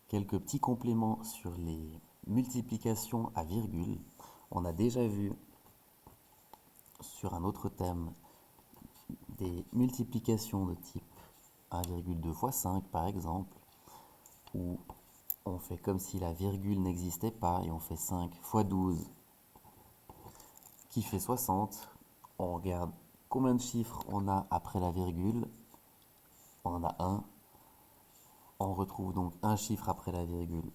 quelques petits compléments sur les multiplications à virgule. On a déjà vu sur un autre thème des multiplications de type 1,2 fois 5 par exemple, où on fait comme si la virgule n'existait pas et on fait 5 fois 12 qui fait 60. On regarde combien de chiffres on a après la virgule. On en a un. On retrouve donc un chiffre après la virgule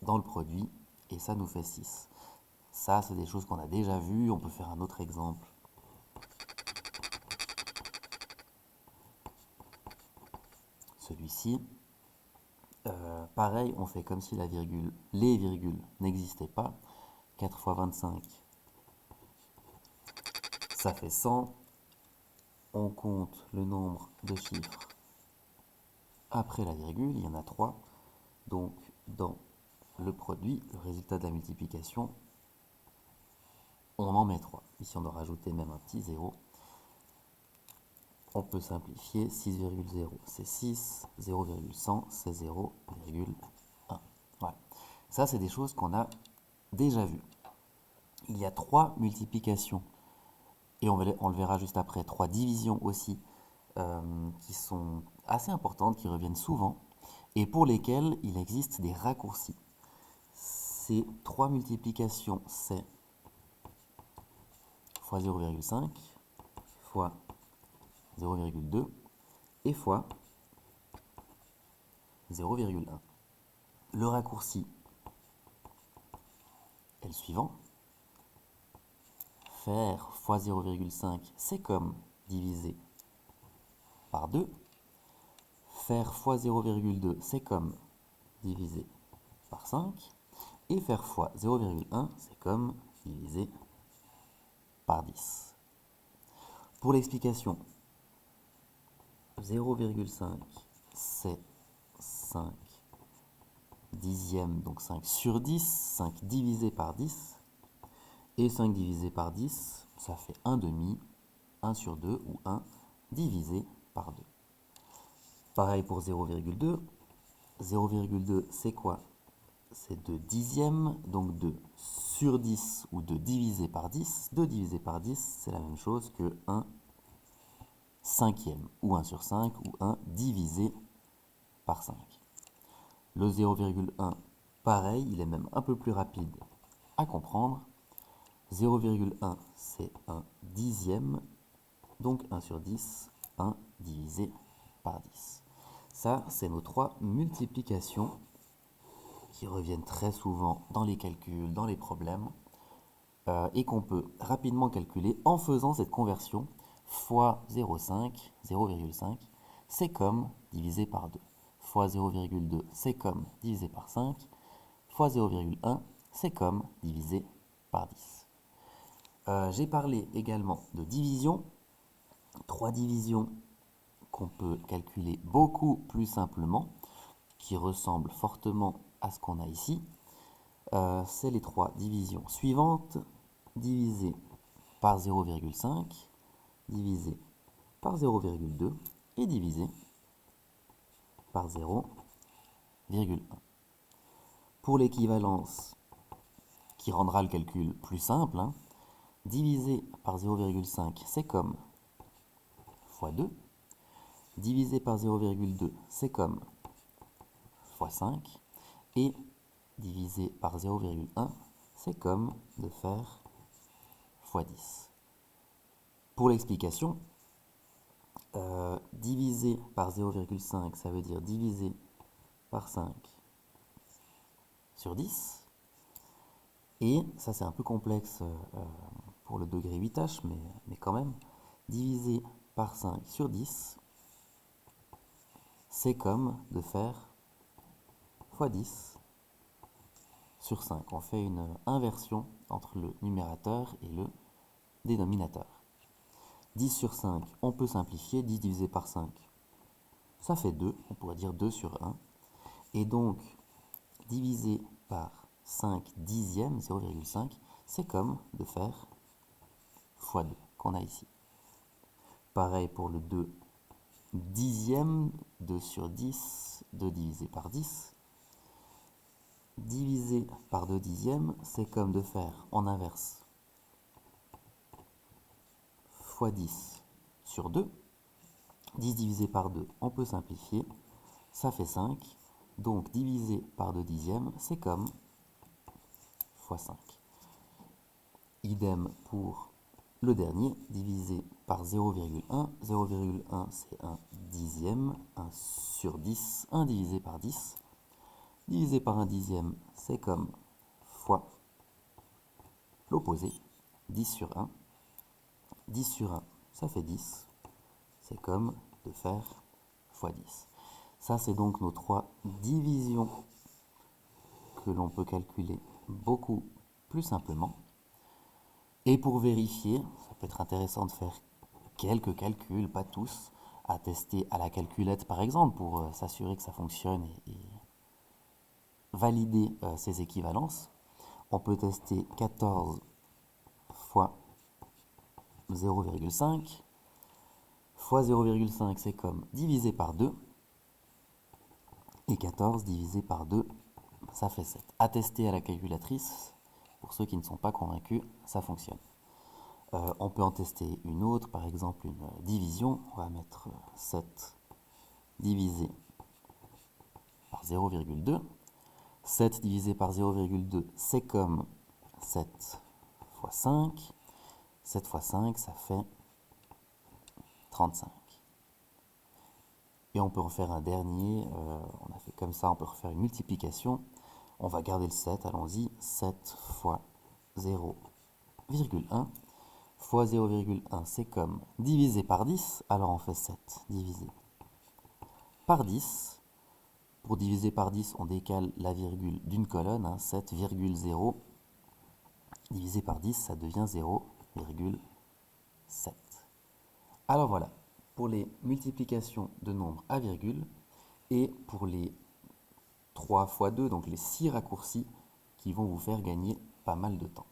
dans le produit et ça nous fait 6. Ça, c'est des choses qu'on a déjà vues. On peut faire un autre exemple. Celui-ci. Pareil, on fait comme si les virgules n'existaient pas. 4 fois 25, ça fait 100. On compte le nombre de chiffres après la virgule, il y en a 3. Donc, dans le produit, le résultat de la multiplication, on en met 3. Ici, on doit rajouter même un petit 0. On peut simplifier. 6,0, c'est 6. 0,100, c'est 0,1. Voilà. Ça, c'est des choses qu'on a déjà vues. Il y a 3 multiplications, et on le verra juste après, 3 divisions aussi, qui sont assez importantes, qui reviennent souvent, et pour lesquelles il existe des raccourcis. Ces 3 multiplications, c'est fois 0,5, fois 0,2 et fois 0,1. Le raccourci est le suivant. Faire fois 0,5, c'est comme diviser par 2. Faire fois 0,2, c'est comme diviser par 5. Et faire fois 0,1, c'est comme diviser par 10. Pour l'explication, 0,5, c'est 5 dixièmes, donc 5 sur 10, 5 divisé par 10. Et 5 divisé par 10, ça fait 1 demi, 1 sur 2 ou 1 divisé par 2. Pareil pour 0,2. 0,2, c'est quoi? C'est 2 dixièmes, donc 2 sur 10 ou 2 divisé par 10. 2 divisé par 10, c'est la même chose que 1 cinquième, ou 1 sur 5, ou 1 divisé par 5. Le 0,1, pareil, il est même un peu plus rapide à comprendre. 0,1, c'est 1 dixième, donc 1 sur 10, 1 divisé par 10. Ça, c'est nos 3 multiplications qui reviennent très souvent dans les calculs, dans les problèmes, et qu'on peut rapidement calculer en faisant cette conversion fois 0,5, 0,5, c'est comme divisé par 2. Fois 0,2, c'est comme divisé par 5. Fois 0,1, c'est comme divisé par 10. J'ai parlé également de division. 3 divisions qu'on peut calculer beaucoup plus simplement, qui ressemblent fortement à ce qu'on a ici. C'est les 3 divisions suivantes. Divisé par 0,5, divisé par 0,2 et divisé par 0,1. Pour l'équivalence qui rendra le calcul plus simple, divisé par 0,5, c'est comme fois 2. Divisé par 0,2, c'est comme fois 5. Et divisé par 0,1, c'est comme de faire fois 10. Pour l'explication, divisé par 0,5, ça veut dire divisé par 5 sur 10. Et ça, c'est un peu complexe pour le degré 8H, mais quand même, divisé par 5 sur 10, c'est comme de faire fois 10 sur 5. On fait une inversion entre le numérateur et le dénominateur. 10 sur 5, on peut simplifier. 10 divisé par 5, ça fait 2. On pourrait dire 2 sur 1. Et donc, divisé par 5 dixièmes, 0,5, c'est comme de faire fois 2 qu'on a ici. Pareil pour le 2 dixième, 2 sur 10, 2 divisé par 10, diviser par 2 dixièmes, c'est comme de faire en inverse fois 10 sur 2. 10 divisé par 2, on peut simplifier, ça fait 5. Donc diviser par 2 dixièmes, c'est comme fois 5. Idem pour le dernier, divisé par 0,1. 0,1 c'est 1 dixième, 1 sur 10, 1 divisé par 10. Divisé par 1 dixième, c'est comme fois l'opposé, 10 sur 1. 10 sur 1, ça fait 10. C'est comme de faire fois 10. Ça, c'est donc nos 3 divisions que l'on peut calculer beaucoup plus simplement. Et pour vérifier, ça peut être intéressant de faire quelques calculs, pas tous, à tester à la calculette par exemple, pour s'assurer que ça fonctionne et valider ces équivalences. On peut tester 14 fois 0,5. Fois 0,5, c'est comme divisé par 2. Et 14 divisé par 2, ça fait 7. À tester à la calculatrice, pour ceux qui ne sont pas convaincus, ça fonctionne. On peut en tester une autre, par exemple une division. On va mettre 7 divisé par 0,2. 7 divisé par 0,2, c'est comme 7 fois 5. 7 fois 5, ça fait 35. Et on peut en faire un dernier. On a fait comme ça, on peut refaire une multiplication. On va garder le 7, allons-y. 7 fois 0,1 fois 0,1, c'est comme divisé par 10. Alors on fait 7 divisé par 10. Pour diviser par 10, on décale la virgule d'une colonne. 7,0 divisé par 10, ça devient 0,7. Alors voilà, pour les multiplications de nombres à virgule et pour les 3 fois 2, donc les 6 raccourcis qui vont vous faire gagner pas mal de temps.